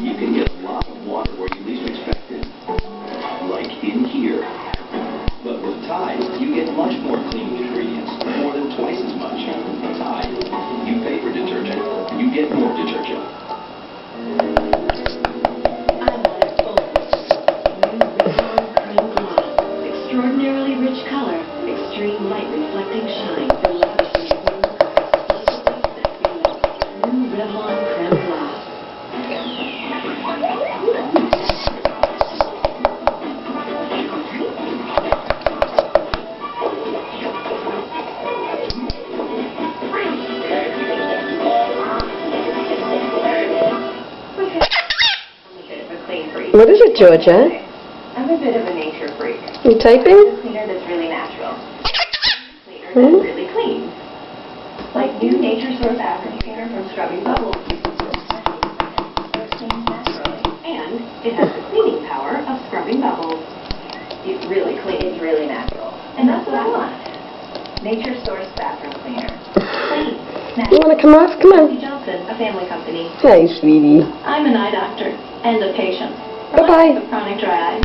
you can get a lot of water where you least expect it, like in here. But with Tide, you get much more cleaning ingredients, more than twice as much. Tide, you pay for detergent, you get more detergent. I want it full. New Revlon Creme Gloss. Extraordinarily rich color, extreme light reflecting shine for lavishly smooth, exquisitely sexy look. New Revlon Creme Gloss. What is it, Georgia? I'm a bit of a nature freak. You typing? A cleaner that's really natural. Cleaner that's really clean. Like new Nature Source Acid Cleaner from Scrubbing Bubbles. And it has the cleaning power of Scrubbing Bubbles. It's really clean. It's really natural. And that's what I want. Nature Source Bathroom Cleaner. Clean. You want to come off? Come on. Johnson, a family company. Hi, sweetie. I'm an eye doctor and a patient. Bye-bye. Chronic dry eye.